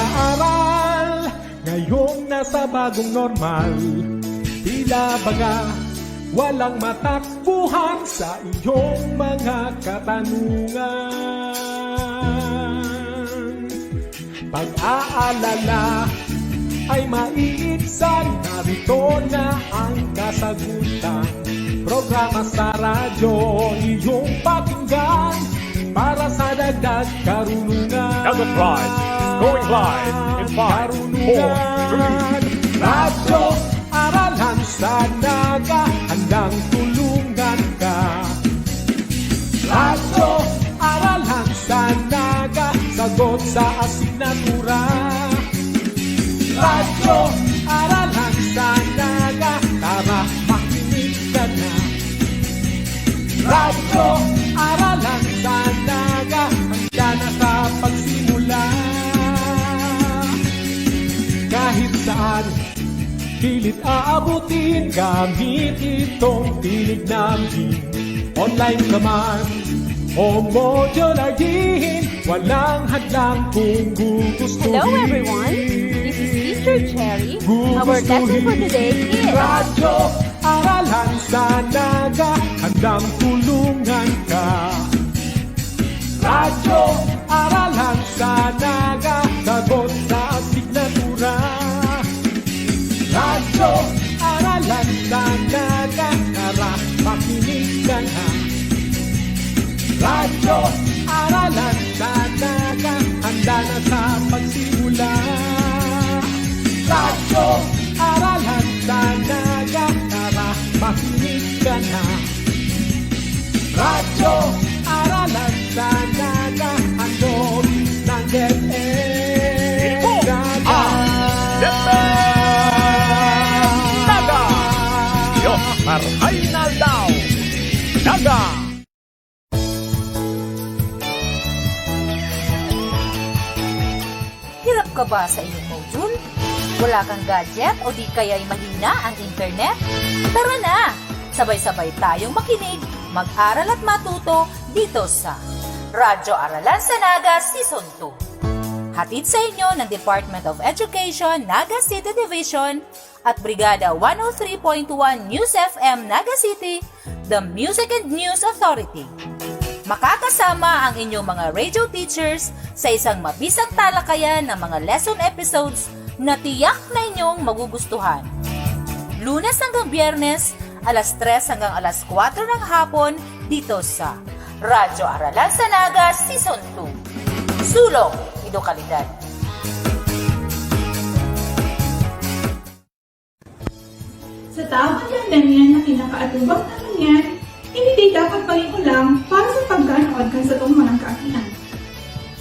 pag-aaral, ngayong nasa bagong normal. Tila baga walang matakbuhan sa iyong mga katanungan. Pag-aalala ay maiitsan, narito na ang kasagutan. Programa sa radyo, iyong pakinggan para sa dagdag karunungan. Naga Pride is going live in 5, 4, 3. Radyo, Aralan sa Naga, handang tulungan ka. Radyo, Aralan sa Naga, sagot sa asignatura. Radyo, Aralan sa Naga, tara makinig ka na. Radyo, Aralan sa Naga, handa na sa pagsimula. Kahit saan, pilit aabutin, gamit itong tinig namin. Online ka man o modular din, walang hadlang kung gugustuhin. Hello everyone, this is Teacher Cherry. Our lesson for today is Radyo, Aralan sa Naga, handang tulungan ka. Radyo, Aralan sa Naga, sagot sa asignatura. Radyo, Aralan sa Naga, tara makinig ka na. Radyo, Aralan sa Naga, handa na sa pagsimula. Radyo, Aralan sa Naga, tara makinig ka na. Radyo, Aralan sa Naga, handog ng DepEd. Naga! Naga! Diyos, maray na daw! Naga! Hirap ka ba sa iyong module? Wala kang gadget o di kaya'y mahina ang internet? Tara na! Sabay-sabay tayong makinig, mag-aral at matuto dito sa Radyo Aralan sa Naga Season 2. Hatid sa inyo ng Department of Education, Naga City Division at Brigada 103.1 News FM Naga City, the Music and News Authority. Makakasama ang inyong mga radio teachers sa isang mabisang talakayan ng mga lesson episodes na tiyak na inyong magugustuhan. Lunes hanggang Biyernes, alas 3 hanggang alas 4 ng hapon dito sa Radyo Aralan sa Naga Season 2. Sulong, edukalidad. Sa tamang landanan na kinakaatubang naman yan, hindi dapat maging ulang para sa pagkanood ka sa itong mga kaakihan.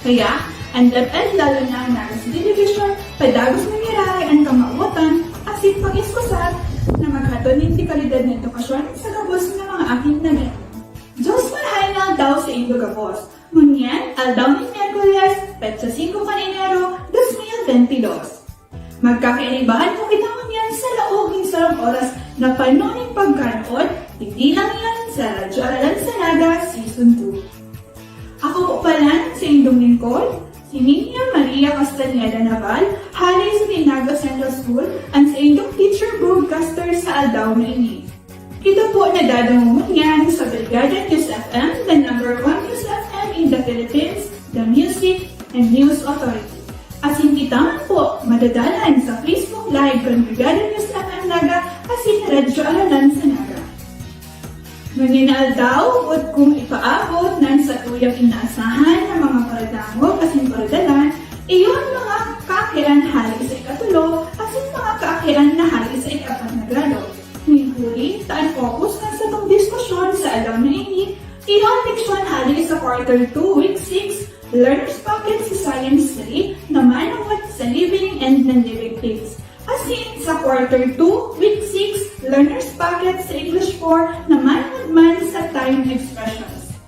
Kaya, ang DepEd lalo na ang Naga City Division, padagos nangyayari ang kamautan asin pag-iskusat na maghatod ng kalidad ng edukasyon sa gabos ng mga aking naging. Diyos marahay na daw sa Indo Gabos. Ngunyan, aldaw ni Miyerkules, petsa 5 Enero 2022. Magkakainibahan mo kita ngunyan sa laog ng sarang oras na panoning pagkanood, hindi lang yan sa Radyo Aralan sa Naga Season 2. Ako po pala sa Indong Lingkod, si Niña Maria Castañeda Naval, hari sa Naga Central School, at sa Indong Teacher Broadcaster sa aldaw na ini. Ito po nadadamungan sa Brigada News FM, the #1 News FM in the Philippines, the Music and News Authority. Asin kita man po madadalan sa Facebook Live ng Brigada News FM Naga asin Radyo Aralan sa Naga. Manginal daw at kung ipaabot ng sa tuyang inaasahan ng mga paradangog asin paradalan, iyon mga kaakiran hali sa ikatulo asin mga kaakiran na hali sa ikapat na grado. Huli, taan focus na sa itong diskusyon sa alam na ini, iyon leksyon hali sa quarter 2, week 6, Learner's Pocket sa Science 3, na manawat sa Living and Non-Living Things. Asin sa quarter 2, week 6, Learner's Pocket sa English 4, na manawat man sa Time Expressions.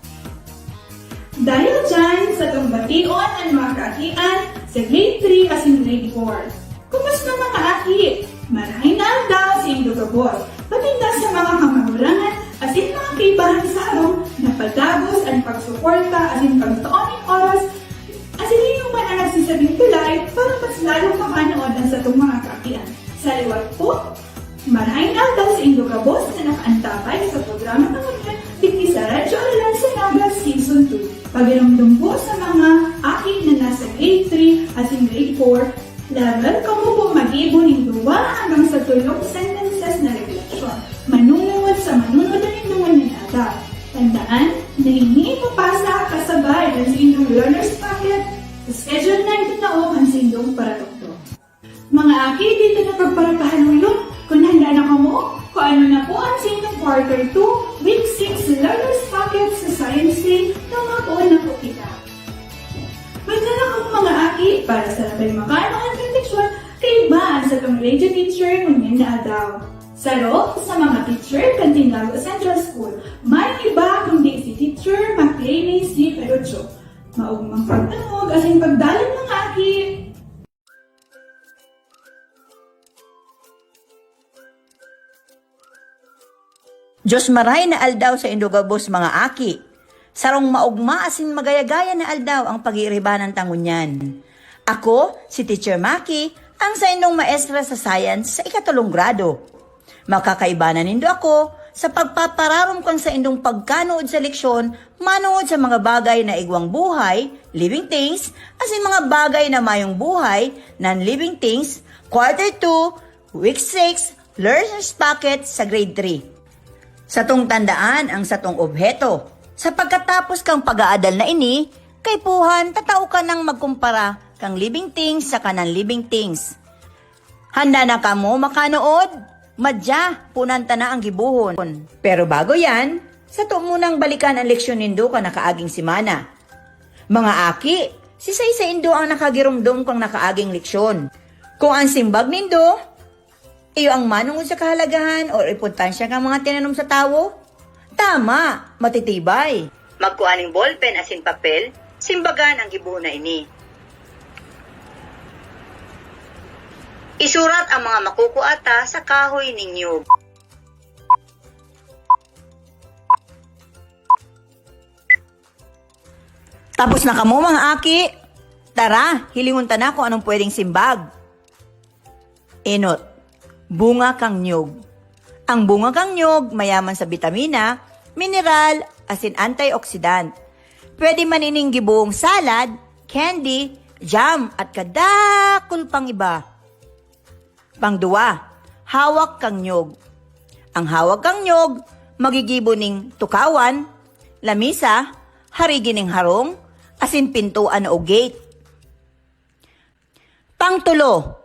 Dahil dyan sa itong bation ang mga kaakian sa grade 3 asin grade 4. Kumusta mga aki? Maraming na daw sa Indo Gabos. Patinda sa mga kamagulangan asin mga kaibahan sa harong na padagos ang pagsuporta asin pagtuon ng oras asin yung man ang nagsisabing tulay para ang sa itong mga kaakian. Sa liwat po, marahay na daw sa Indogabos na nakaantapay sa programa ng mga dikti sa Radyo Aralan sa Naga Season 2. Pagiramdam po sa mga aki na nasa grade 3 at in grade 4 level, kamu po mag-ibo ng 2 hanggang sa 3 sentences na regulasyon. Manunod sa manunod na nindungan ni Naga. Tandaan, na hindi papasa kasabay ng sindong learner's packet sa schedule na ito na o ang sindong paratokto. Mga aki, dito na pagparapahalulong kung handa na kamo, kung ano na po ang sindong quarter 2, week 6 learner's packet sa science day na mapuon na po kita. Magdala kong mga aki para sa labay makaano ang proteksyon kay ba sa itong radio teacher ngunyan na adaw. Sa loob, sa mga teacher, kanting Naga Central School, may iba kundi si Teacher Mcclainne si Perucho. Maugmang pagtanog at yung pagdalan ng aki. Diyos maray na aldaw sa Indogabos mga aki. Sarong maugma asin magayagaya na aldaw ang pag-iiriba ng tangunyan. Ako, si Teacher Maki, ang sa indong maestra sa science sa ikatulong grado. Makakaiba na nindo ako sa pagpapararom kong sa indong pagkanood sa leksyon, manood sa mga bagay na igwang buhay, living things, asin mga bagay na mayong buhay, non-living things, quarter 2, week 6, learner's packet sa grade 3. Sa tong tandaan ang satong obheto. Sa pagkatapos kang pag-aadal na ini, kay puhan tatao ka nang magkumpara kang living things sa kanang living things. Handa na ka mo makanood? Madya, punanta na ang gibuhon. Pero bago yan, sa to munang balikan ang leksyon nindo ka nakaaging simana. Mga aki, si sa indo ang nakagirumdum kang nakaaging leksyon. Kung ang simbag nindo, iyo ang manungod sa kahalagahan o importansya ng mga tinanom sa tawo? Tama, matitibay. Magkuaning ballpen asin papel, simbagan ang gibuhon na ini. Isurat ang mga makukuata sa kahoy ninyo. Tapos na kamo mga aki. Tara, hilingon ta na kung anong pwedeng simbag. Enot, bunga kang nyog. Ang bunga kang nyog mayaman sa bitamina, mineral, asin antioxidant. Pwede man ining gibuong salad, candy, jam, at kadakul pang iba. Pangduwa, hawak kang nyog. Ang hawak kang nyog, magigibo ning tukawan, lamisa, harigi ning harong, asin pintuan o gate. Pangtulo,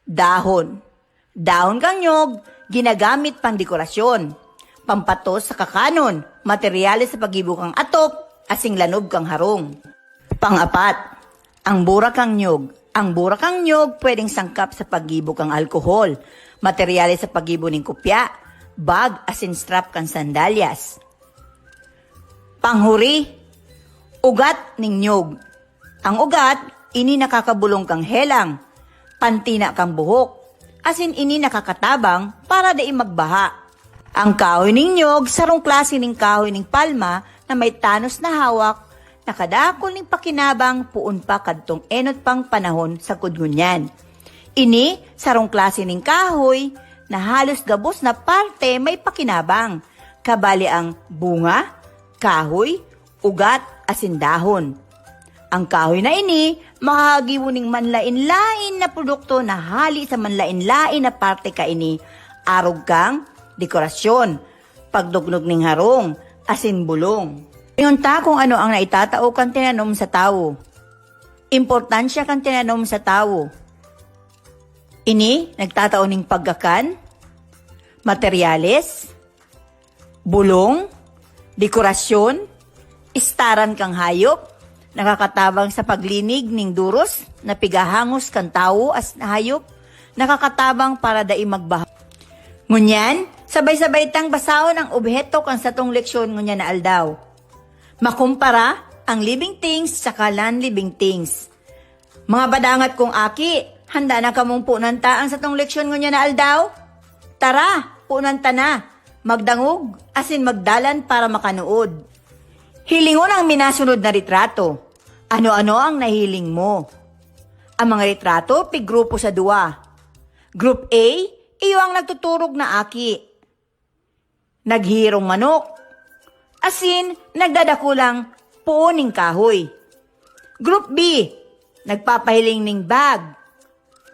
dahon. Dahon kang nyog, ginagamit pang dekorasyon, pampatos sa kakanon, materyales sa pagibo kang atop, asing lanob kang harong. Pangapat, ang bura kang nyog. Ang bura kang nyog pwedeng sangkap sa pagibo kang alkohol, materyales sa pagibo ning kopya, bag asin strap kang sandalyas. Panghuri, ugat ning nyog. Ang ugat, ini nakakabulong kang helang, pantina kang buhok, asin ini nakakatabang para dai magbaha. Ang kahoy ning nyog, sarong klase ning kahoy ning palma na may tanos na hawak, nakadakol ning pakinabang puun pa kadtong enot pang panahon sa kudngunyan. Ini, sarong klase ning kahoy na halos gabos na parte may pakinabang, kabali ang bunga, kahoy, ugat, asin dahon. Ang kahoy na ini, makagibo ning manlain-lain na produkto na hali sa manlain-lain na parte ka ini, arog kang dekorasyon, pagdugnog ning harong, asin bulong. Ngayon ta kung ano ang naitatao kang tinanom sa tao. Importansya kang tinanom sa tao. Ini, nagtatao ning paggakan, materyales, bulong, dekorasyon, istaran kang hayop, nakakatabang sa paglinig ning duros, na pigahangos kang tao as na hayop, nakakatabang para dai magbaha. Ngunyan, sabay-sabay tang basahon ang obheto kang satong leksyon ngunyan na aldaw. Makumpara ang living things sa non-living things. Mga badangat kong aki, handa na kamong punanta ang satong leksyon ngunyan na aldaw? Tara, punanta na. Magdangog, asin magdalan para makanood. Hilingon ang minasunod na retrato. Ano-ano ang nahiling mo? Ang mga retrato, pigrupo sa dua. Group A, iyo ang nagtuturog na aki. Naghirong manok. Asin, nagdadakulang puuning kahoy. Group B, nagpapahiling ning bag.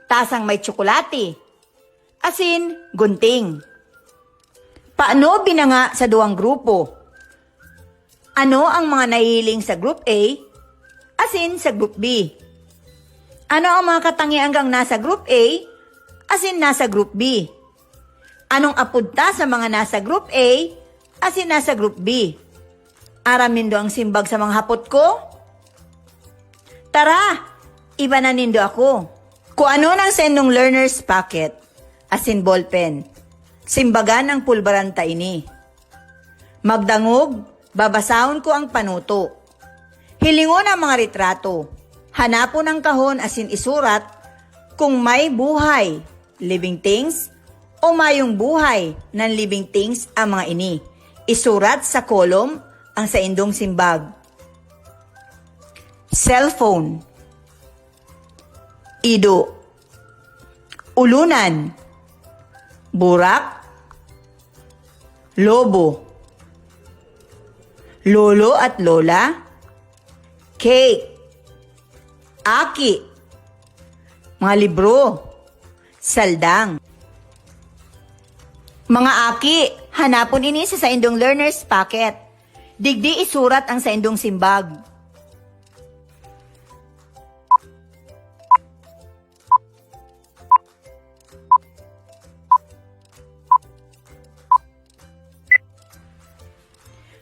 Tasang may tsokolate. Asin, gunting. Paano binanga sa duwang grupo? Ano ang mga nahiling sa Group A? Asin sa Group B. Ano ang mga katangianggang nasa Group A? Asin nasa Group B. Anong apunta sa mga nasa Group A? Asin nasa Group B. Aramin do ang simbag sa mga hapot ko? Tara, iba na nindo ako. Kung ano nang sendong learner's packet, asin ballpen, simbagan ang pulbaranta ini. Magdangog, babasahon ko ang panuto. Hilingon ang mga retrato. Hanapon ang kahon asin isurat kung may buhay, living things, o mayong buhay ng living things ang mga ini. Isurat sa kolom ang sa indong simbag. Cellphone. Ido. Ulunan. Burak. Lobo. Lolo at lola. Cake. Aki. Mga libro. Saldang. Mga aki, hanapon ini sa indong learner's packet. Digdi isurat ang sa indong simbag.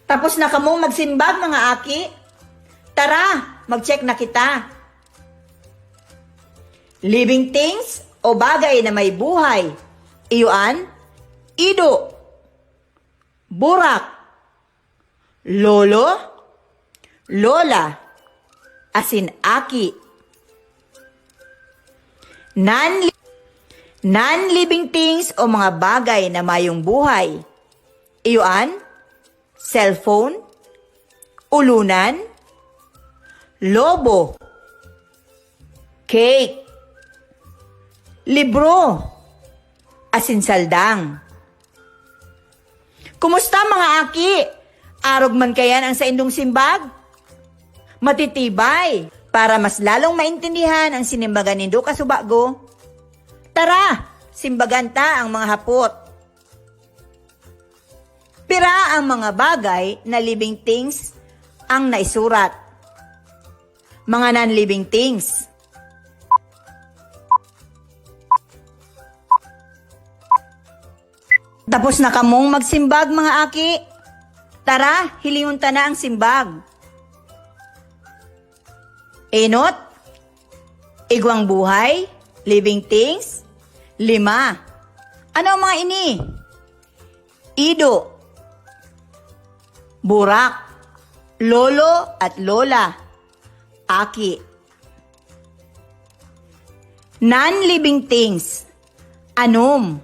Tapos na kamong magsimbag mga aki? Tara, mag-check na kita. Living things o bagay na may buhay. Iyuan, ido, burak, lolo, lola, asin aki. Non-living things o mga bagay na mayong buhay. Iyuan, cellphone, ulunan, lobo, cake, libro, asin saldang. Kumusta mga aki? Arog man kayan ang sa indong simbag? Matitibay para mas lalong maintindihan ang sinimbagan nindo kasubago. Tara, simbagan ta ang mga hapot. Pira ang mga bagay na living things ang naisurat. Mga non-living things. Tapos na kamong magsimbag mga aki? Tara, hilingon ta na ang simbag. Enot, igwang buhay, living things, 5. Ano ang mga ini? Ido, burak, lolo at lola, aki. Non-living things, anom.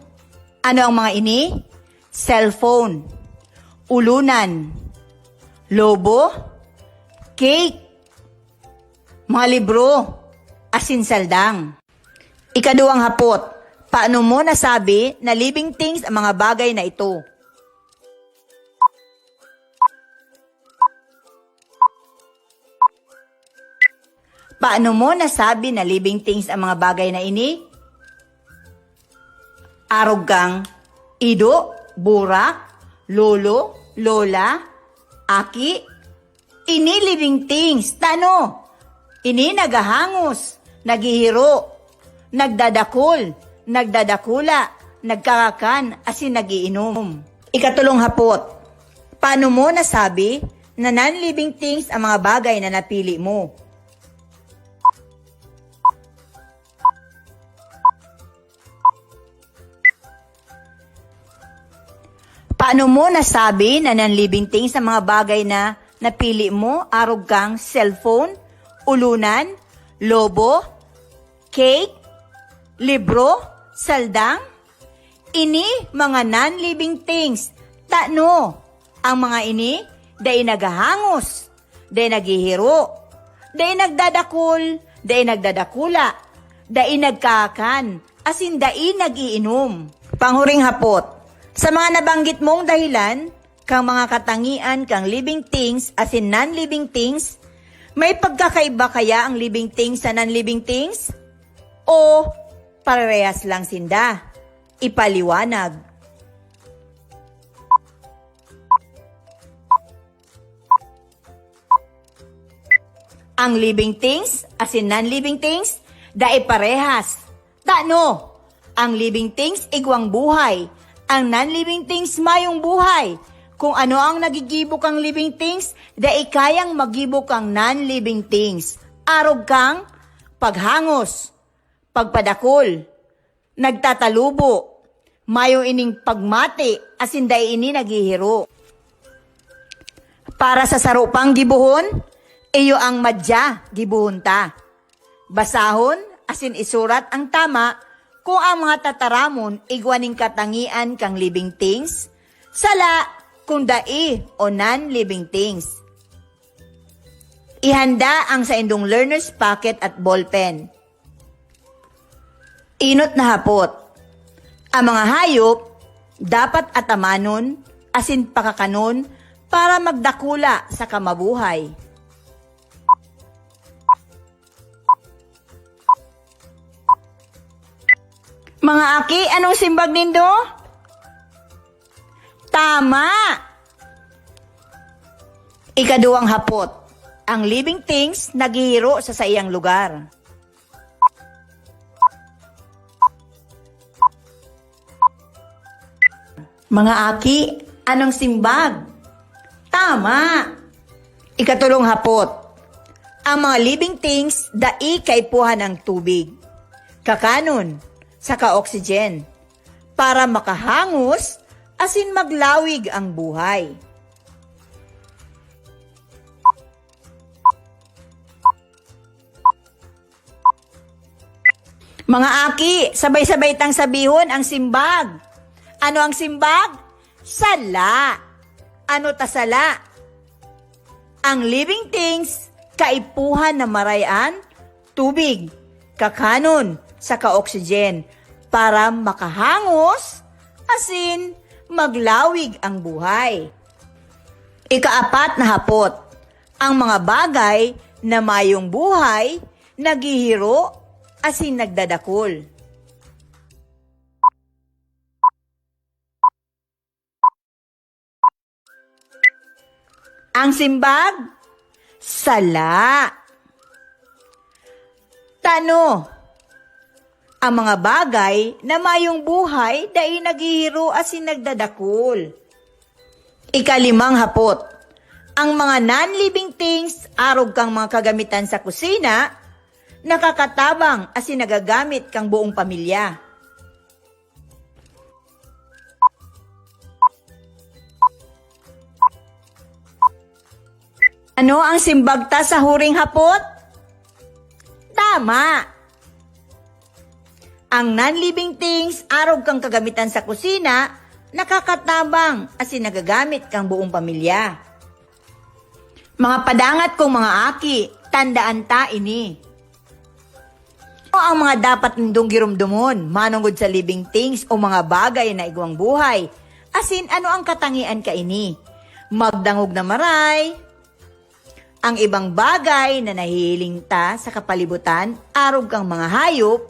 Ano ang mga ini? Cellphone, ulunan, lobo, cake, mga libro, asin saldang. Ikaduwang hapot, paano mo nasabi na living things ang mga bagay na ito? Paano mo nasabi na living things ang mga bagay na ini? Arog kang ido, burak, lolo, lola, aki. Ini living things. Tano? Ini nagahangos, nagihiro, nagdadakol, nagdadakula, nagkakakan, asin nagiinom. Ikatulong hapot. Paano mo nasabi na non-living things ang mga bagay na napili mo? Paano mo nasabi na non-living things ang mga bagay na napili mo? Arog kang cellphone, ulunan, lobo, cake, libro, saldang? Ini mga non-living things. Tano, ang mga ini, day nagahangos, day nagihiro, day nagdadakul, day nagdadakula, dai nagkakan, asin dai nagiinom. Panghuring hapot, sa mga nabanggit mong dahilan, kang mga katangian kang living things asin non-living things, may pagkakaiba kaya ang living things sa non-living things? O parehas lang sinda? Ipaliwanag. Ang living things asin non-living things, dai parehas. Tano, ang living things igwang buhay, ang non-living things mayong buhay. Kung ano ang nagigibok ang living things, dai kayang magibok ang non-living things. Arog kang paghangos, pagpadakol, nagtatalubo, mayong ining pagmati, asin dai ini nagihiro. Para sa sarupang gibuhon, iyo ang madya gibuhon ta. Basahon, asin isurat ang tama, kung ang mga tataramon igwaning katangian kang living things, sala kung dai o non-living things. Ihanda ang sa indong learner's packet at ballpen. Inot na hapot. Ang mga hayop dapat atamanon asin pakakanon para magdakula sa kamabuhay. Mga aki, anong simbag nindo? Tama! Ikaduwang hapot, ang living things naghihiro sa iyang lugar. Mga aki, anong simbag? Tama! Ikatulong hapot, ang mga living things dai kaipuhan ng tubig, kakanon, saka oxygen, para makahangos asin maglawig ang buhay. Mga aki, sabay-sabay tang sabihon ang simbag. Ano ang simbag? Sala. Ano ta sala? Ang living things, kaipuhan na marayan, tubig, kakanon, saka oxygen, para makahangos, asin maglawig ang buhay. Ikaapat na hapot, ang mga bagay na mayong buhay, naghihiro, asin nagdadakol. Ang simbag, sala. Tano, ang mga bagay na mayong buhay dahil naghihiro asin nagdadakol. Ikalimang hapot, ang mga non-living things, arog kang mga kagamitan sa kusina, nakakatabang asin nagagamit kang buong pamilya. Ano ang simbagta sa huring hapot? Tama! Ang non-living things, arog kang kagamitan sa kusina, nakakatabang asin nagagamit kang buong pamilya. Mga padangat kong mga aki, tandaan ta ini. Ano ang mga dapat nindong girumdumon, manungod sa living things o mga bagay na igwang buhay? Asin ano ang katangian ka ini? Magdangog na maray. Ang ibang bagay na nahihiling ta sa kapalibutan, arog kang mga hayop,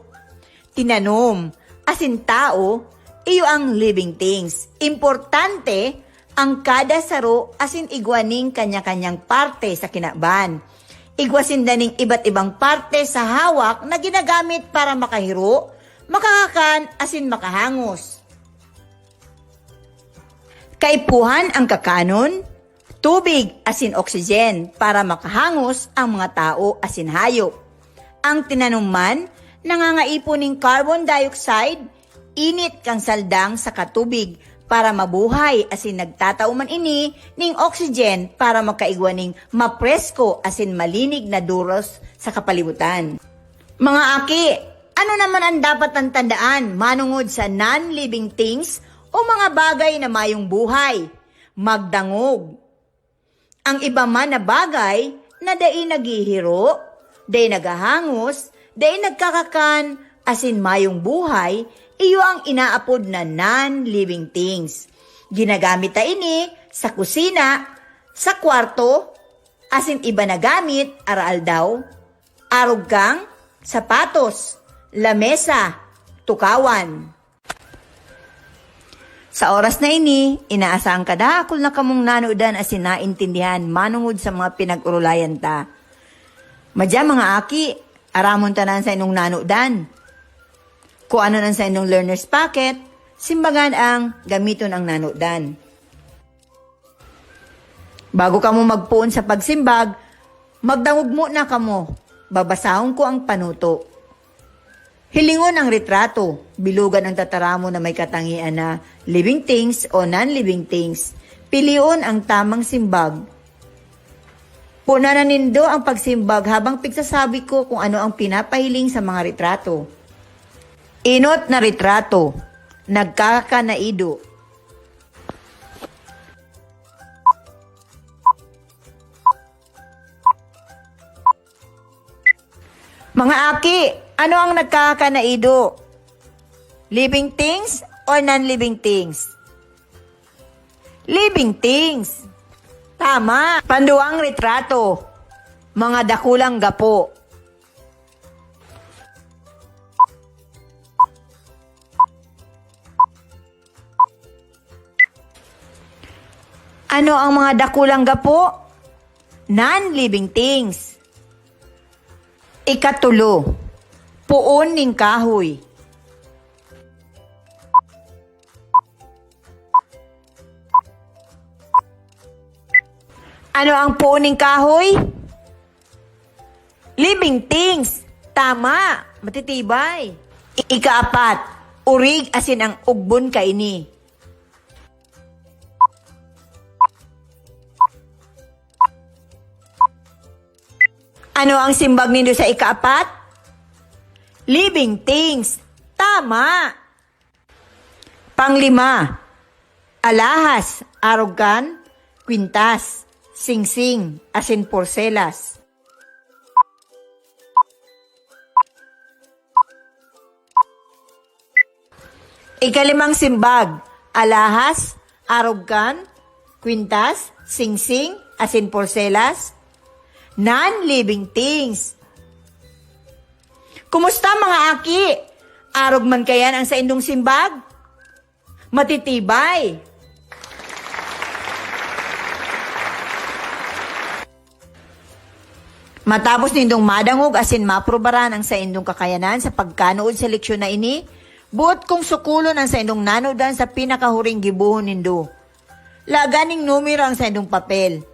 tinanom, asin tao, iyo ang living things. Importante, ang kada saro asin igwaning kanya-kanyang parte sa kinaban. Igwasin daning iba't ibang parte sa hawak na ginagamit para makahiro, makakakan, asin makahangos. Kaipuhan ang kakanon, tubig asin oxygen para makahangos ang mga tao asin hayop. Ang tinanuman, nangangaipon ng carbon dioxide, init kang saldang sa katubig para mabuhay asin nagtatauman ini ning oxygen para makaigwaning mapresko asin malinig na duros sa kapalibutan. Mga aki, ano naman ang dapat ang tandaan manungod sa non-living things o mga bagay na mayong buhay? Magdangog. Ang iba man na bagay na dai naghihiro, dai nagahangos, Dahil nagkakakan asin mayong buhay, iyo ang inaapod na non-living things. Ginagamit ta ini sa kusina, sa kwarto, asin iba na gamit, aral daw, arog kang, sapatos, lamesa, tukawan. Sa oras na ini, inaasahan ka dakol na kamong nanodan asin naintindihan manungod sa mga pinag-urulayan ta. Madya mga aki, aramon tanan sa inong nanodan. Kung ano nan sa inong learner's packet, simbagan ang gamiton ang nanodan. Bago ka mo magpuon sa pagsimbag, magdangog mo na kamo, babasahon ko ang panuto. Hilingon ang retrato, bilugan ang tataramo na may katangian na living things o non-living things. Pilion ang tamang simbag. Puna na nindo ang pagsimbag habang pigsasabi ko kung ano ang pinapahiling sa mga retrato. Inot na retrato, nagkakanaido. Mga aki, ano ang nagkakanaido? Living things or non-living things? Living things. Tama. Panduang retrato. Mga dakulang gapo. Ano ang mga dakulang gapo? Non-living things. Ikatulo, puon ning kahoy. Ano ang puon ning kahoy? Living things. Tama, matitibay. Ikaapat, urig asin ang ugbon kaini. Ano ang simbag nindo sa ikaapat? Living things. Tama. Panglima, alahas, arogan, kwintas, singsing, asin porselas. Ikalimang simbag, alahas, arogan, kwintas, singsing, asin porselas. Non-living things. Kumusta mga aki? Arog man kayan ang sa indong simbag? Matitibay. Matapos nindong madangog asin maprobaran ang sa indong kakayanan sa pagkanood sa leksyon na ini, buot kong sukulon ang sa indong nanodan sa pinakahuring gibuhon nindo. Laganing numero ang sa indong papel.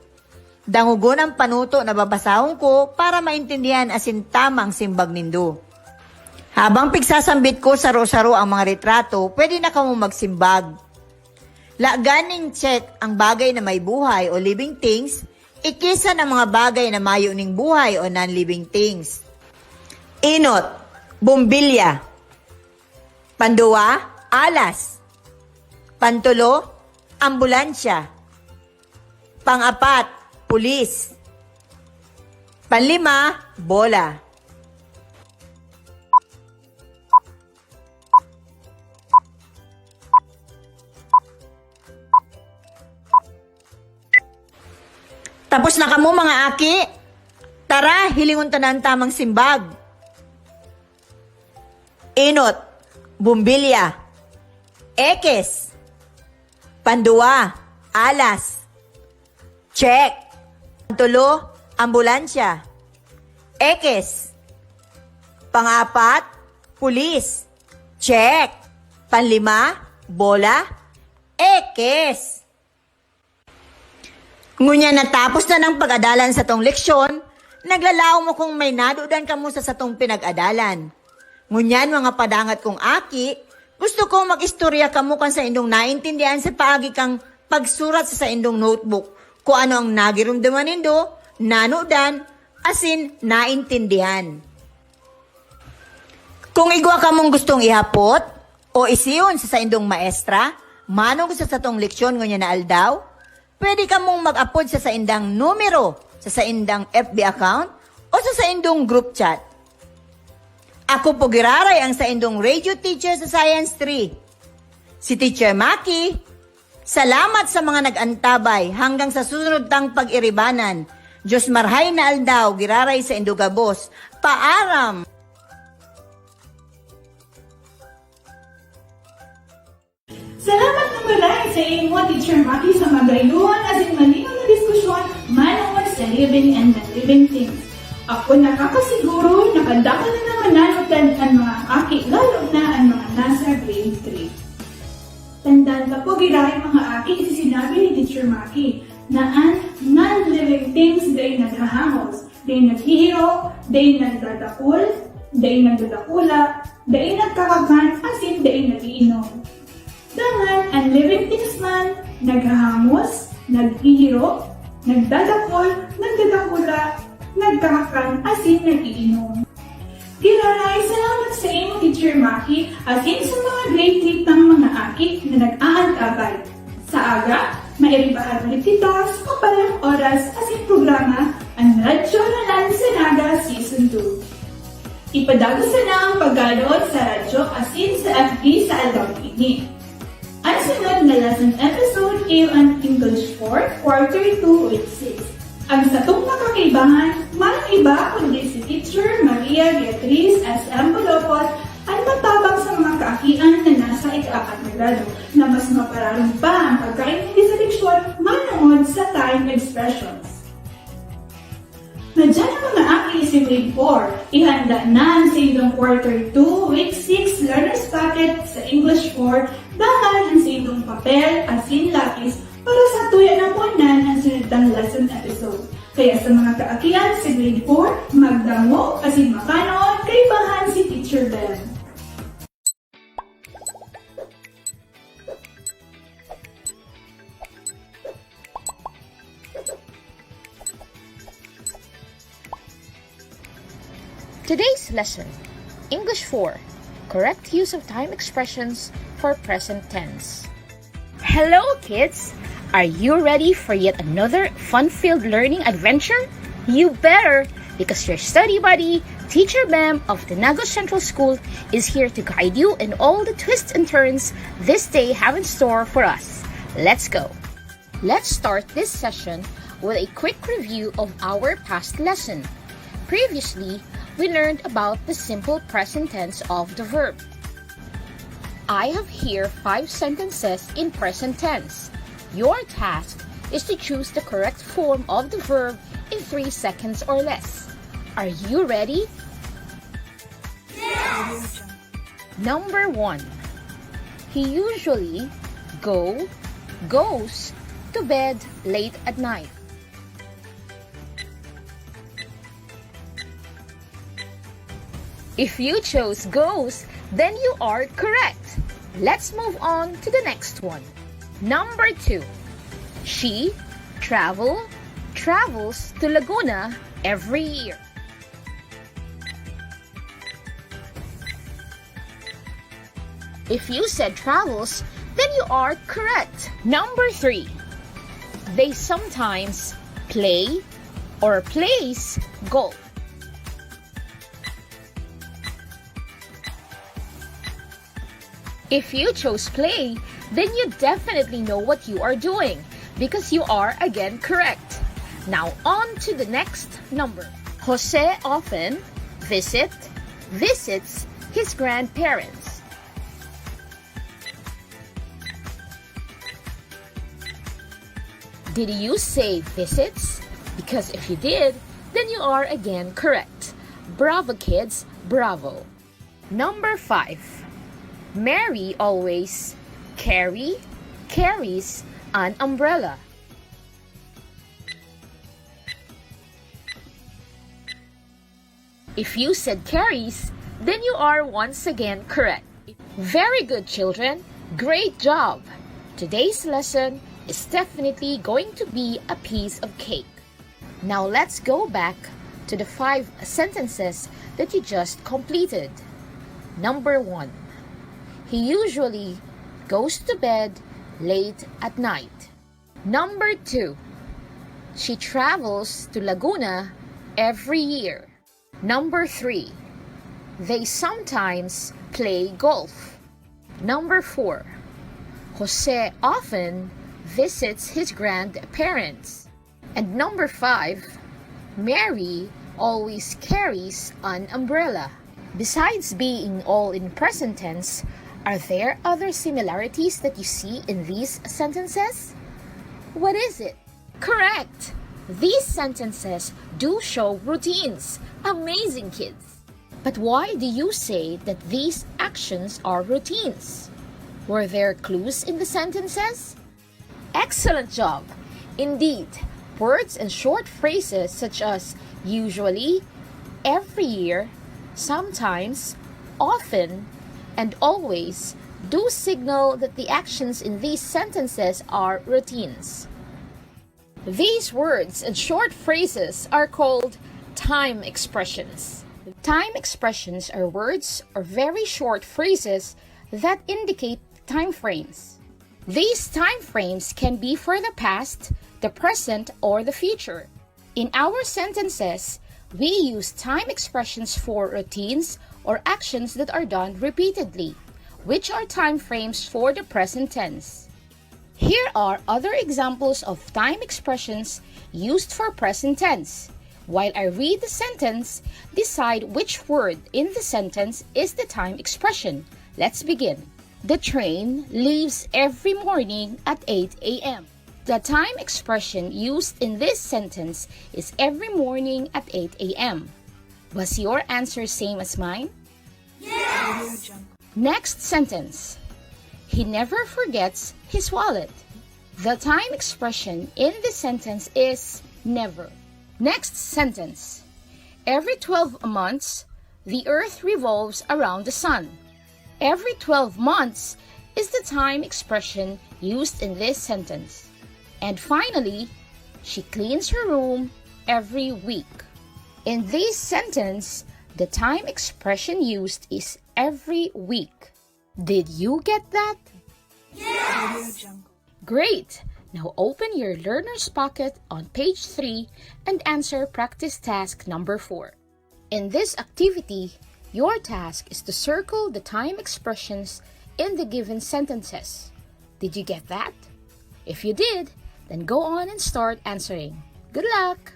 Dangugon ang panuto na babasahon ko para maintindihan asin tamang simbag nindo. Habang pigsasambit ko saro-saro ang mga retrato, pwede na kamo magsimbag. Laganing check ang bagay na may buhay o living things, ikisa ng mga bagay na mayo ning buhay o non-living things. Inot, bombilya. Panduwa, alas. Pantulo, ambulansya. Pangapat, pulis. Panlima, bola. Tapos na kamo mga aki. Tara, hilingon tanan tamang simbag. Inot, bumbilya. Ekes. Panduwa, alas. Check. Pantulo, ambulansya. Ekes. Pangapat, pulis. Check. Panlima, bola. Ekes. Ngunya natapos na ng pag-adalan sa tong leksyon, naglalaw mo kung may nadudan ka mo sa satong pinag-adalan. Ngunyan mga padangat kong aki, gusto ko mag-istorya ka mo kan sa indong naintindihan sa paagi kang pagsurat sa indong notebook kung ano ang nagirumdaman nindo, nanudan, asin naintindihan. Kung igwa ka mong gustong ihapot o isiyon sa indong maestra, manong sa satong leksyon ngunya na aldaw, pwede ka mong mag-upload sa indang numero, sa indang FB account, o sa indong group chat. Ako po giraray ang sa indong radio teacher sa Science 3. Si Teacher Maki. Salamat sa mga nag-antabay hanggang sa susunod tang pag-iribanan. Diyos marhay na aldaw, giraray sa Indogabos. Paaram! Salamat ng balay sa imo, Teacher Maki, sa magayuhan at malinaw na diskusyon manungod sa living and non-living things. Ako nakakasiguro nakadako na naman nanutan ang mga aki, lalo na ang mga nasa grade 3. Tandaan ka po, girahay mga aki, sinabi ni Teacher Maki, na ang non-living things day naghahangos, day naghihiro, day nagdadakul, day nagdadakula, day nagkakagan, asin day nagiinom. Dangan, ang living things man, naghahangos, naghihiro, nagdadakul, nagdadakula, nagkakakan, asin nagiinom. Giraray, salamat sa imo, Teacher Maki, asin sa mga grade 3 ng mga aki na nag-aantagay. Sa aga, mairibahan ulit ito sa kapalang oras asin programa ang Radyo Aralan sa Naga Season 2. Ipadagos na ang paggalod sa radyo asin sa FB sa Aldaw ini. Ang sunod na lesson episode ay ang English 4, Quarter 2, Week 6. Ang satong nakakaibahan, malang iba kundi si Teacher Maria Beatriz S.M. Bodopol ay matabang sa mga kaakian na nasa ika-4 na grado na mas mapararong pa ang pagkaintindi sa diksyon manungod sa time expressions. Nadyan ang mga aki si Grade 4, ihanda na sa idong Quarter 2, Week 6 Learner's Packet sa English 4 dahil ang sa idong papel, asin, lapis para sa tuya na punan ang sunodang lesson episode. Kaya sa mga kaakian si Grade 4, magdamo asin makanood kay bahan si Teacher Ben. Today's lesson, English 4, correct use of time expressions for present tense. Hello kids! Are you ready for yet another fun-filled learning adventure? You better, because your study buddy, Teacher Bam of the Naga Central School is here to guide you in all the twists and turns this day have in store for us. Let's go! Let's start this session with a quick review of our past lesson. Previously, we learned about the simple present tense of the verb. I have here 5 sentences in present tense. Your task is to choose the correct form of the verb in 3 seconds or less. Are you ready? Yes! Number 1. He usually goes to bed late at night. If you chose goes, then you are correct. Let's move on to the next one. Number 2. She travels to Laguna every year. If you said travels, then you are correct. Number 3. They sometimes play or plays golf. If you chose play, then you definitely know what you are doing because you are again correct. Now on to the next number. Jose often visits his grandparents. Did you say visits? Because if you did, then you are again correct. Bravo kids, bravo. Number 5. Mary always carries an umbrella. If you said carries, then you are once again correct. Very good, children. Great job. Today's lesson is definitely going to be a piece of cake. Now let's go back to the 5 sentences that you just completed. Number 1. He usually goes to bed late at night. Number 2. She travels to Laguna every year. Number 3. They sometimes play golf. Number 4. Jose often visits his grandparents. And number 5. Mary always carries an umbrella. Besides being all in present tense, are there other similarities that you see in these sentences? What is it? Correct! These sentences do show routines. Amazing, kids! But why do you say that these actions are routines? Were there clues in the sentences? Excellent job! Indeed, words and short phrases such as usually, every year, sometimes, often, and always do signal that the actions in these sentences are routines. These words and short phrases are called time expressions. Time expressions are words or very short phrases that indicate time frames. These time frames can be for the past, the present, or the future. In our sentences, we use time expressions for routines or actions that are done repeatedly, which are time frames for the present tense. Here are other examples of time expressions used for present tense. While I read the sentence, decide which word in the sentence is the time expression. Let's begin. The train leaves every morning at 8 a.m. The time expression used in this sentence is every morning at 8 a.m. Was your answer same as mine? Yes! Next sentence. He never forgets his wallet. The time expression in this sentence is never. Next sentence. Every 12 months, the earth revolves around the sun. Every 12 months is the time expression used in this sentence. And finally, she cleans her room every week. In this sentence, the time expression used is every week. Did you get that? Yes! Great! Now open your learner's pocket on page 3 and answer practice task number 4. In this activity, your task is to circle the time expressions in the given sentences. Did you get that? If you did, then go on and start answering. Good luck!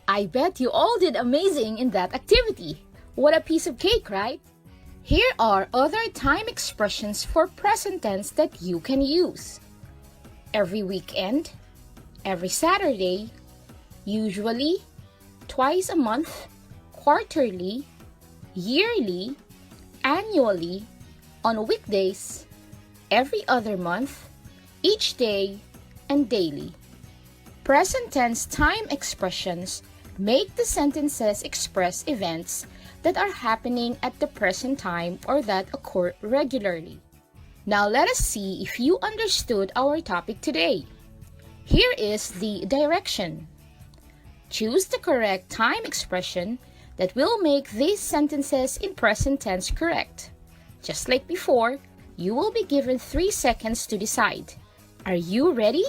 I bet you all did amazing in that activity. What a piece of cake, right? Here are other time expressions for present tense that you can use. Every weekend, every Saturday, usually, twice a month, quarterly, yearly, annually, on weekdays, every other month, each day, and daily. Present tense time expressions make the sentences express events that are happening at the present time or that occur regularly. Now let us see if you understood our topic today. Here is the direction. Choose the correct time expression that will make these sentences in present tense correct. Just like before, you will be given 3 seconds to decide. Are you ready?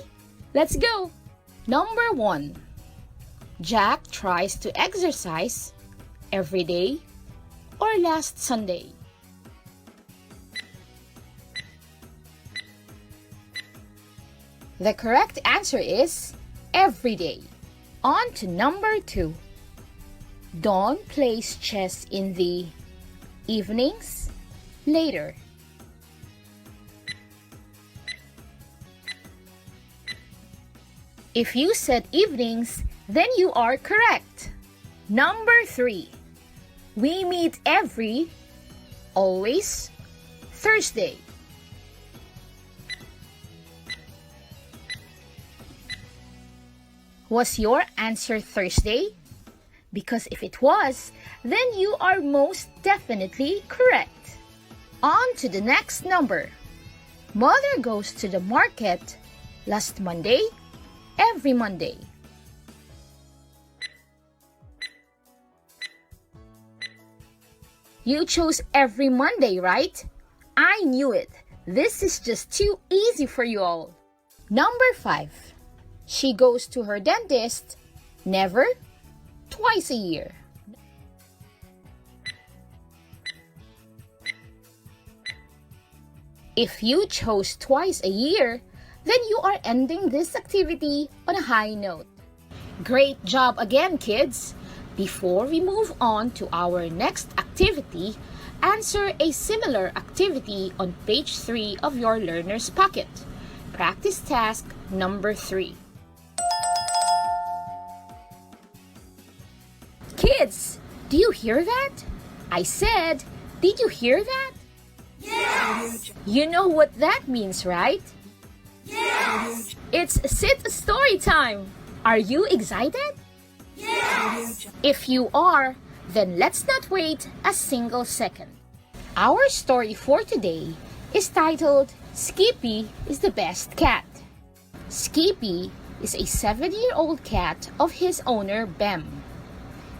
Let's go! Number 1. Jack tries to exercise every day or last Sunday. The correct answer is every day. On to number 2. Dawn plays chess in the evenings, later. If you said evenings, then you are correct. Number 3. We meet every, always, Thursday. Was your answer Thursday? Because if it was, then you are most definitely correct. On to the next number. Mother goes to the market last Monday, every Monday. You chose every Monday, right? I knew it. This is just too easy for you all. Number 5. She goes to her dentist never, twice a year. If you chose twice a year, then you are ending this activity on a high note. Great job again, kids! Before we move on to our next activity, answer a similar activity on page 3 of your learner's pocket. Practice task number 3. Kids, do you hear that? I said, did you hear that? Yes! You know what that means, right? Yes! It's sit story time. Are you excited? Yes! If you are, then let's not wait a single second. Our story for today is titled, Skippy is the Best Cat. Skippy is a 7-year-old cat of his owner, Bem.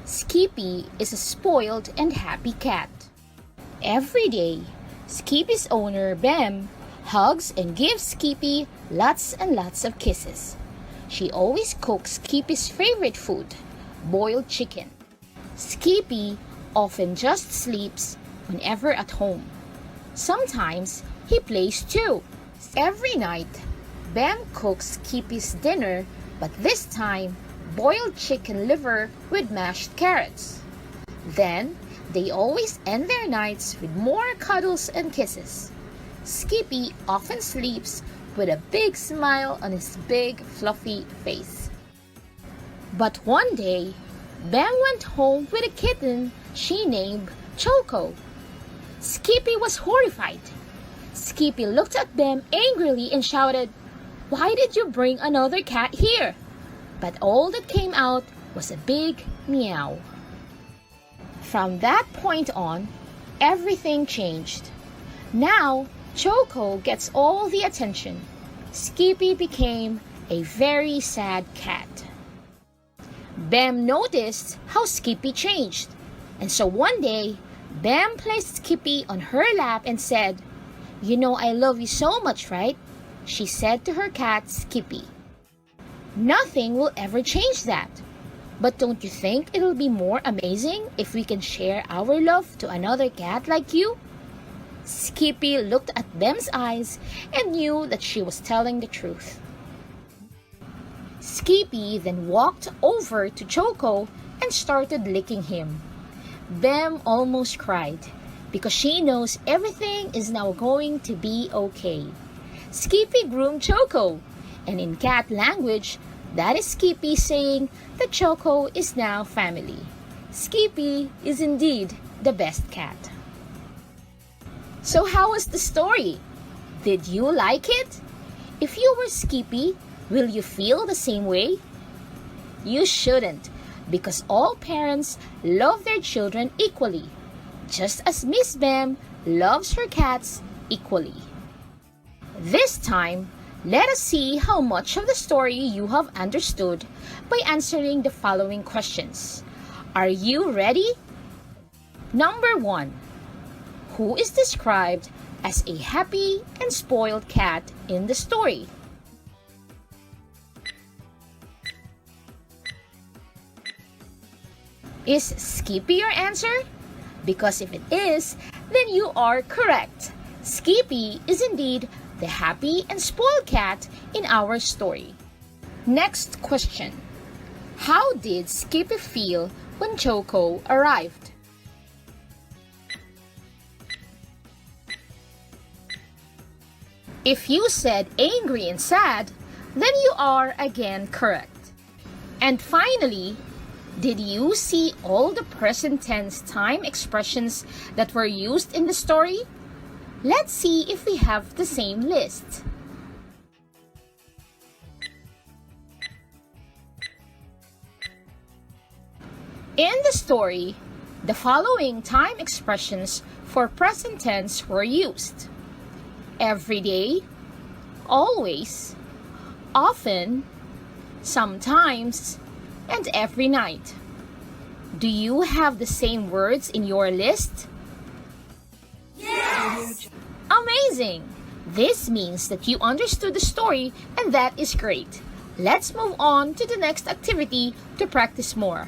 Skippy is a spoiled and happy cat. Every day, Skippy's owner, Bem, hugs and gives Skippy lots and lots of kisses. She always cooks Skippy's favorite food, boiled chicken. Skippy often just sleeps whenever at home. Sometimes he plays too. Every night, Bem cooks Skippy's dinner, but this time, boiled chicken liver with mashed carrots. Then, they always end their nights with more cuddles and kisses. Skippy often sleeps with a big smile on his big fluffy face. But one day, Bem went home with a kitten she named Choco. Skippy was horrified. Skippy looked at Bem angrily and shouted, "Why did you bring another cat here?" But all that came out was a big meow. From that point on, everything changed. Now, Choco gets all the attention. Skippy became a very sad cat. Bem noticed how Skippy changed, and so one day, Bem placed Skippy on her lap and said, "You know I love you so much, right?" she said to her cat, Skippy. Nothing will ever change that. But don't you think it'll be more amazing if we can share our love to another cat like you? Skippy looked at Bem's eyes and knew that she was telling the truth. Skippy then walked over to Choco and started licking him. Bem almost cried because she knows everything is now going to be okay. Skippy groomed Choco, and in cat language, that is Skippy saying that Choco is now family. Skippy is indeed the best cat. So how was the story? Did you like it? If you were Skippy, will you feel the same way? You shouldn't, because all parents love their children equally, just as Miss Bem loves her cats equally. This time, let us see how much of the story you have understood by answering the following questions. Are you ready? Number 1. Who is described as a happy and spoiled cat in the story? Is Skippy your answer? Because if it is, then you are correct. Skippy is indeed the happy and spoiled cat in our story. Next question. How did Skippy feel when Choco arrived? If you said angry and sad, then you are again correct. And finally, did you see all the present tense time expressions that were used in the story? Let's see if we have the same list. In the story, the following time expressions for present tense were used: every day, always, often, sometimes, and every night. Do you have the same words in your list? Yes! Amazing! This means that you understood the story, and that is great. Let's move on to the next activity to practice more.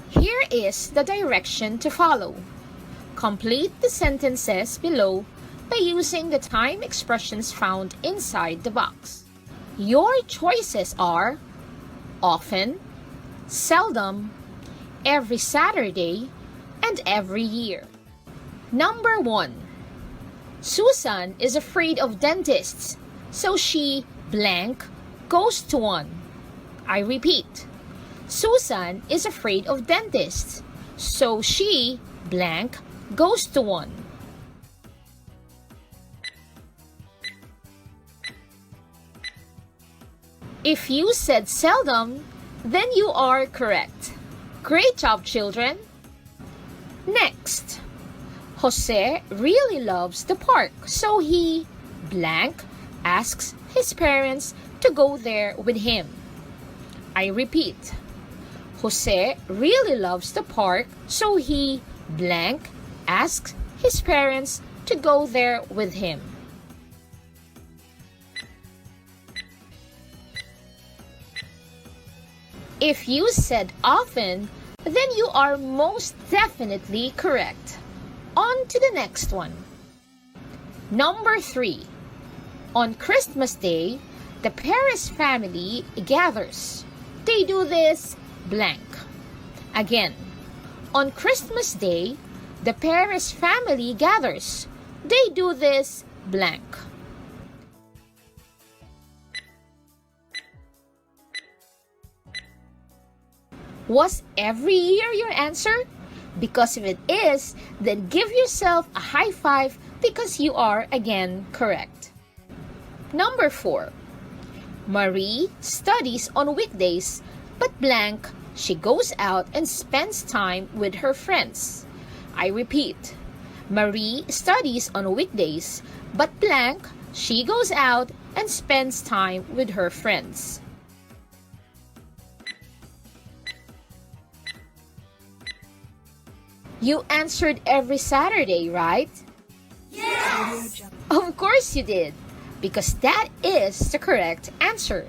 Here is the direction to follow. Complete the sentences below by using the time expressions found inside the box. Your choices are often, seldom, every Saturday, and every year. Number 1. Susan is afraid of dentists, so she blank goes to one. I repeat. Susan is afraid of dentists, so she blank goes to one. If you said seldom, then you are correct. Great job, children. Next, Jose really loves the park, so he blank asks his parents to go there with him. I repeat. Jose really loves the park, so he blank asks his parents to go there with him. If you said often, then you are most definitely correct. On to the next one. Number 3. On Christmas Day, the Paris family gathers. They do this blank. Again, on Christmas Day, the Paris family gathers. They do this blank. Was every year your answer? Because if it is, then give yourself a high five because you are again correct. Number 4. Marie studies on weekdays, but blank, she goes out and spends time with her friends. I repeat. Marie studies on weekdays, but blank, she goes out and spends time with her friends. You answered every Saturday, right? Yes! Of course you did, because that is the correct answer.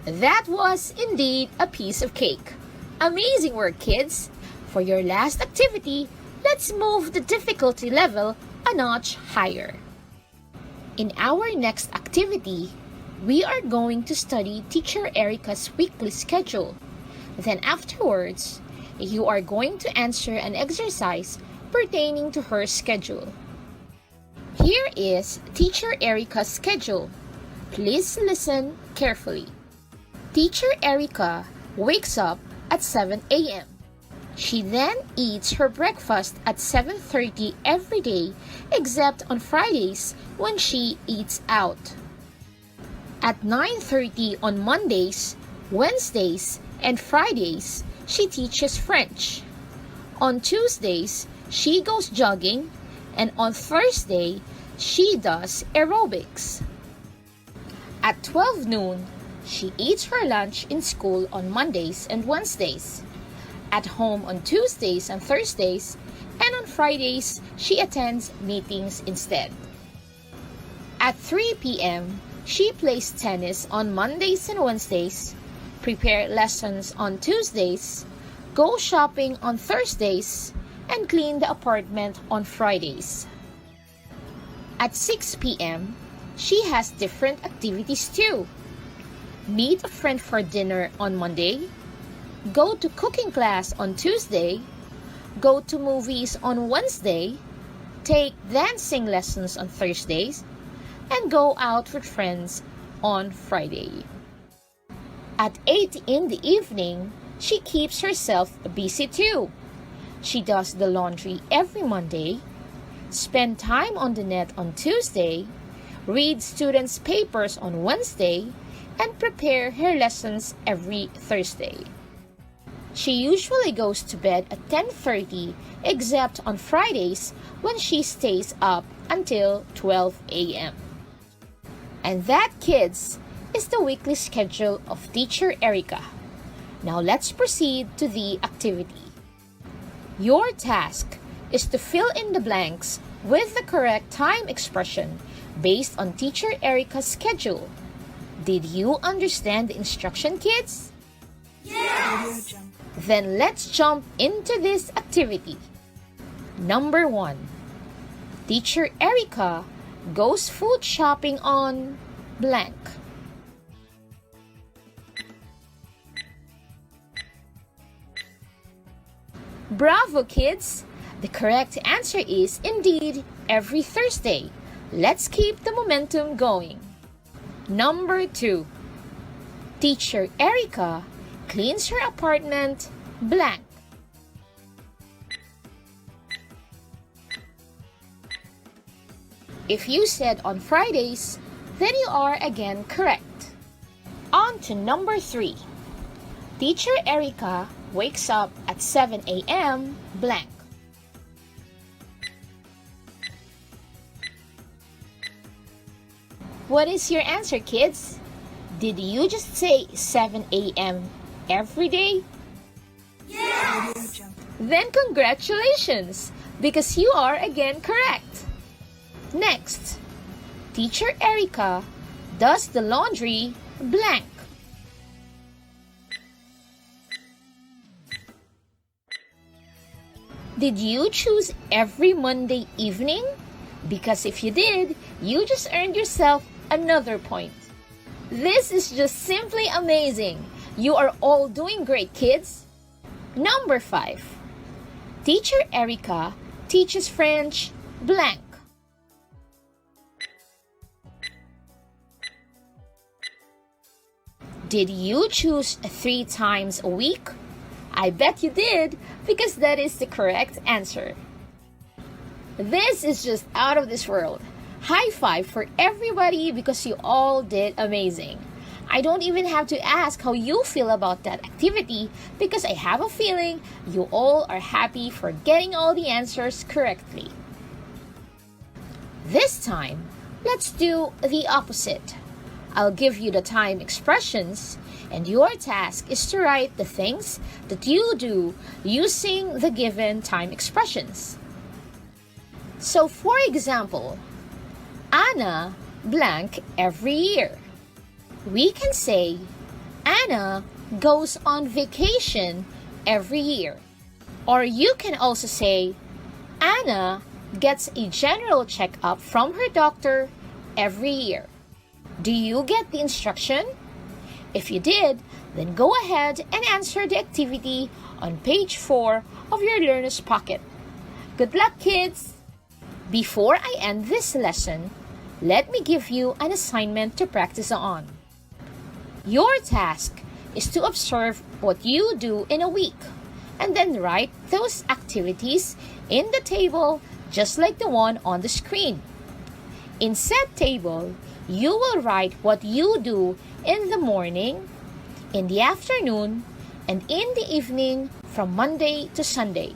That was indeed a piece of cake. Amazing work, kids! For your last activity, let's move the difficulty level a notch higher. In our next activity, we are going to study Teacher Erica's weekly schedule. Then afterwards, you are going to answer an exercise pertaining to her schedule. Here is Teacher Erica's schedule. Please listen carefully. Teacher Erica wakes up at 7 a.m. She then eats her breakfast at 7:30 every day except on Fridays when she eats out. At 9:30 on Mondays, Wednesdays, and Fridays, she teaches French. On Tuesdays, she goes jogging, and on Thursday, she does aerobics. At 12 noon, she eats her lunch in school on Mondays and Wednesdays. At home on Tuesdays and Thursdays, and on Fridays, she attends meetings instead. At 3 p.m., she plays tennis on Mondays and Wednesdays, prepare lessons on Tuesdays, go shopping on Thursdays, and clean the apartment on Fridays. At 6 p.m., she has different activities too. Meet a friend for dinner on Monday, go to cooking class on Tuesday, go to movies on Wednesday, take dancing lessons on Thursdays, and go out with friends on Friday. At 8 in the evening, she keeps herself busy too. She does the laundry every Monday, spend time on the net on Tuesday, read students' papers on Wednesday, and prepare her lessons every Thursday. She usually goes to bed at 10:30 except on Fridays when she stays up until 12 a.m. And that, kids, is the weekly schedule of Teacher Erica. Now let's proceed to the activity. Your task is to fill in the blanks with the correct time expression based on Teacher Erica's schedule. Did you understand the instruction, kids? Yes! Then let's jump into this activity. Number 1. Teacher Erica goes food shopping on blank. Bravo, kids! The correct answer is indeed every Thursday. Let's keep the momentum going. Number 2. Teacher Erica cleans her apartment blank. If you said on Fridays, then you are again correct. On to number 3. Teacher Erica wakes up at 7 a.m. blank. What is your answer, kids? Did you just say 7 a.m. every day? Yes! Then congratulations, because you are again correct. Next, Teacher Erica does the laundry blank. Did you choose every Monday evening? Because if you did, you just earned yourself another point. This is just simply amazing. You are all doing great, kids. Number 5. Teacher Erica teaches French blank. Did you choose 3 times a week? I bet you did, because that is the correct answer. This is just out of this world. High five for everybody because you all did amazing. I don't even have to ask how you feel about that activity because I have a feeling you all are happy for getting all the answers correctly. This time, let's do the opposite. I'll give you the time expressions, and your task is to write the things that you do using the given time expressions. So, for example, Anna blank every year. We can say, Anna goes on vacation every year. Or you can also say, Anna gets a general checkup from her doctor every year. Do you get the instruction? If you did, then go ahead and answer the activity on page 4 of your Learner's Pocket. Good luck, kids! Before I end this lesson, let me give you an assignment to practice on. Your task is to observe what you do in a week and then write those activities in the table just like the one on the screen. In said table, you will write what you do in the morning, in the afternoon, and in the evening from Monday to Sunday.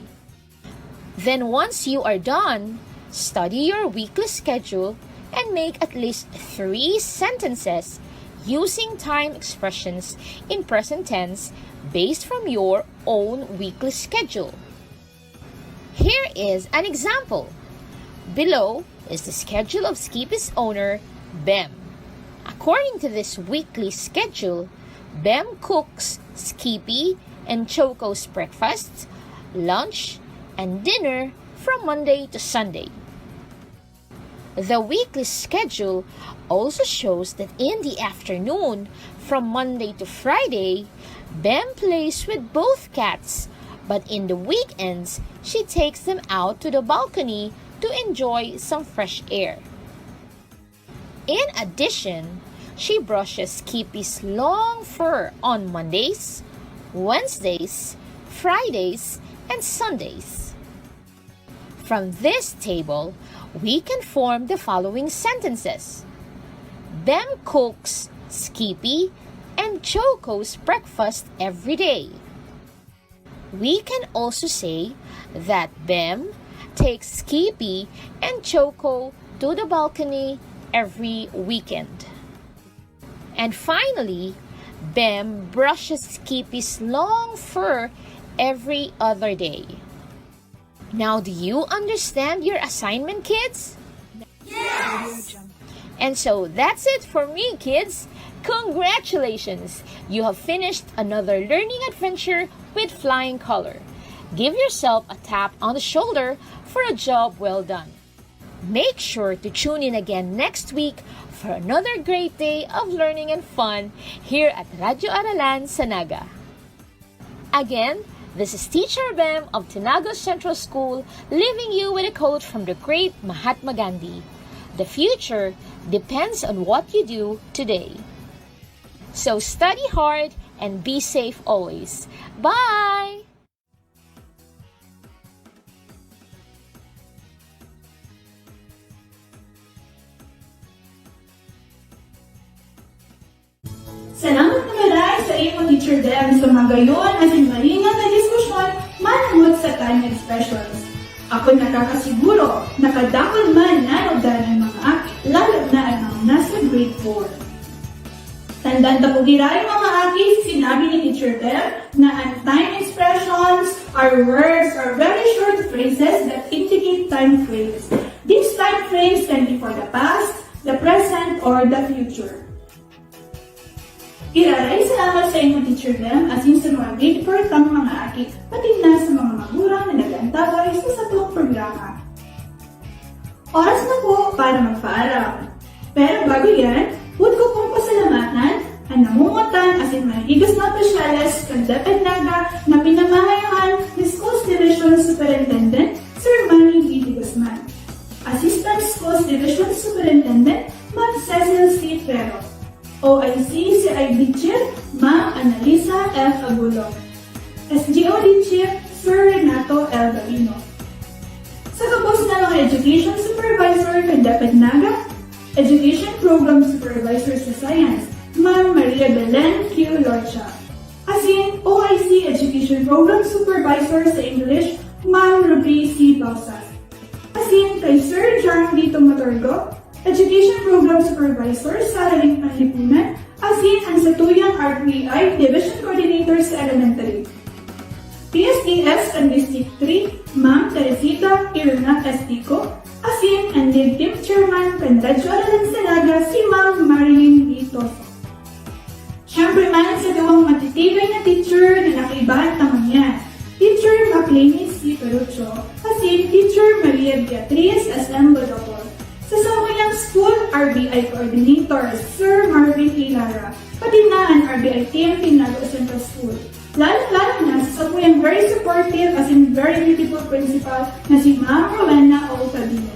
Then once you are done, study your weekly schedule and make at least 3 sentences using time expressions in present tense based from your own weekly schedule. Here is an example. Below is the schedule of Skippy's owner, Bem. According to this weekly schedule, Bem cooks Skippy and Choco's breakfast, lunch, and dinner from Monday to Sunday. The weekly schedule also shows that in the afternoon, from Monday to Friday, Bem plays with both cats, but in the weekends, she takes them out to the balcony to enjoy some fresh air. In addition, she brushes Skippy's long fur on Mondays, Wednesdays, Fridays, and Sundays. From this table, we can form the following sentences. Bem cooks Skippy and Choco's breakfast every day. We can also say that Bem takes Skippy and Choco to the balcony every weekend. And finally, Bem brushes Skippy's long fur every other day. Now, do you understand your assignment, kids? Yes! And so that's it for me, kids. Congratulations! You have finished another learning adventure with flying color. Give yourself a tap on the shoulder for a job well done. Make sure to tune in again next week for another great day of learning and fun here at Radyo Aralan sa Naga. Again, this is Teacher Bem of Tinago Central School, leaving you with a quote from the great Mahatma Gandhi. The future depends on what you do today. So study hard and be safe always. Bye! Salamat na maray sa iyong Teacher Dem sa magayon at malingat na diskusyon manamot sa time expressions. Ako nakakasiguro, nakadakol man na ng mga aki, lalo na ang nasa grade 4. Tandaan na po giray mga aki, sinabi ni Teacher Dem na ang time expressions are words or very short phrases that indicate time frames. These time frames can be for the past, the present, or the future. Iraray salamat sa inyong Teacher Dem asin sa mga grade 4 kang mga aki, pati na sa mga magurang na nag-antabay sa satong programa. Oras na po para magpaalam. Pero bago yan, huwag ko pong pasalamatan ang namungutan asin mahigas na pasyales kang Dapat Naga na pinamahayaan ni Schools Division Superintendent Sir Manny B. Guzman. Assistant Schools Division Superintendent Ma'am Cecil C. Ferro. OIC si IB Chief, Ma'am Analisa F. Agulo. SGOD Chief, Sir Renato L. Davino. Sa kapos na mga Education Supervisor kay Dapat Naga, Education Program Supervisor sa Science, Ma'am Maria Belen Q. Lorcha. Asin, OIC Education Program Supervisor sa English, Ma'am Ruby C. Bausas. Asin, kay Sir John Dito Matorgo, Education Program Supervisor sa Araling Panlipunan, asin ang satuyang RPI Division Coordinator sa Elementary. PSDS and District 3, Ma'am Teresita Iruna Estico, asin ang Lead Team Chairman ng Radyo Aralan sa Naga si Ma'am Marilyn B. Toso. Siyempre man sa gawang matitibay na teacher na nakaibahan tamang yan, Teacher Mcclainne C. Perucho, asin Teacher Maria Beatriz SM Bodopol. Sa Samuyang School RBI Coordinator, Sir Marvin Hilara, pati na ang RBI Team Tinago Central School. Lalo na sa Samuyang very supportive as in very beautiful principal na si Ma'am Rowena O. Tabino.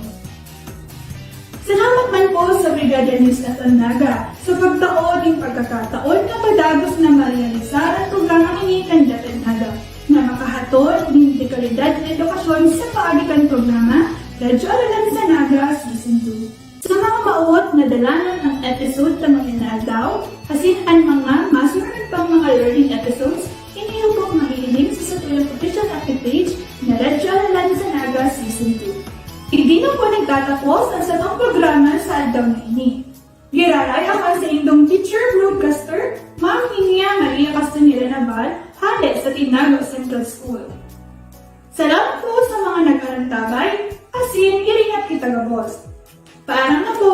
Salamat man po sa Brigada News at Naga sa pagtaod ng pagkakataon na padagos na marealisar ang programa ni Dapat Naga na makahatod ng dekalidad na edukasyon sa paagikan programa Radyo Aralan sa Naga Season 2. Sa mga mauot na dalanan ang episode na mga daw, asin ang mga masunod pang mga learning episodes, iniyo po mahihiling sa satuyang official active page na Radyo Aralan sa Naga Season 2. Hindi na po nagtatapos ang satong programa sa aldaw na ini. Giraray ako sa indong teacher broadcaster, Ma'am Maria Castanera Naval, hali sa Tinago Central School. Salamat po sa mga nag-arantabay, asin iringat kita gabos. Paalam na po!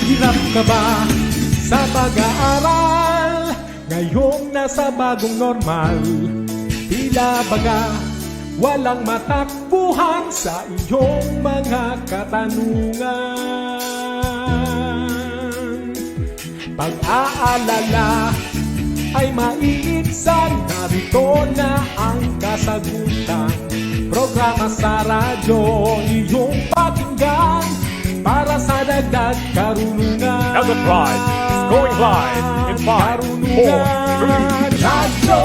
Hirap ka ba sa pag-aaral? Ngayong nasa bagong normal, tila baga walang matakbuhan sa iyong mga katanungan. Pag-aalala ay maiitsan, narito na ang kasagutan. Programa sa radyo, iyong pakinggan para sa dagdag karunungan. Naga Pride is going live in 5, 4, 3, Radyo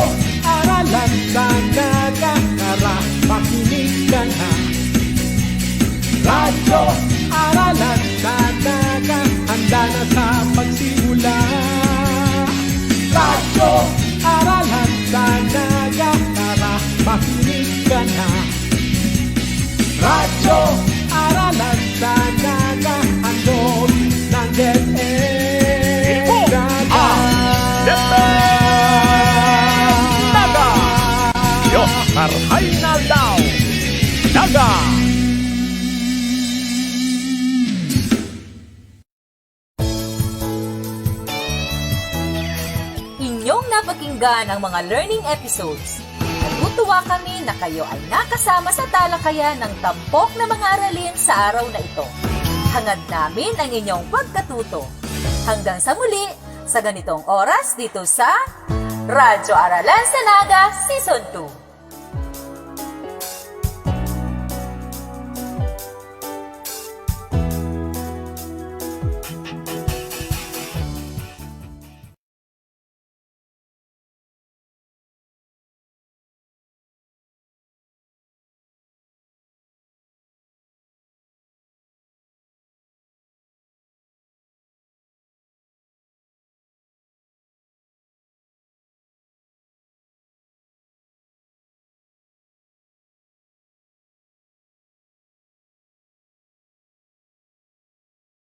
Aralan sa Naga, tara makinig ka na. Radyo Aralan sa Naga, handa na sa pagsimula. Radyo Aralan sa Naga, tara makinig ka na. Radyo Aralan sa Naga, handog ng DepEd Naga. Naga! Diyos, marhay na daw! Naga! napakinggan ang mga learning episodes. Natutuwa kami na kayo ay nakasama sa talakayan ng tampok na mga aralin sa araw na ito. Hangad namin ang inyong pagkatuto. Hanggang sa muli, sa ganitong oras dito sa Radyo Aralan sa Naga Season 2.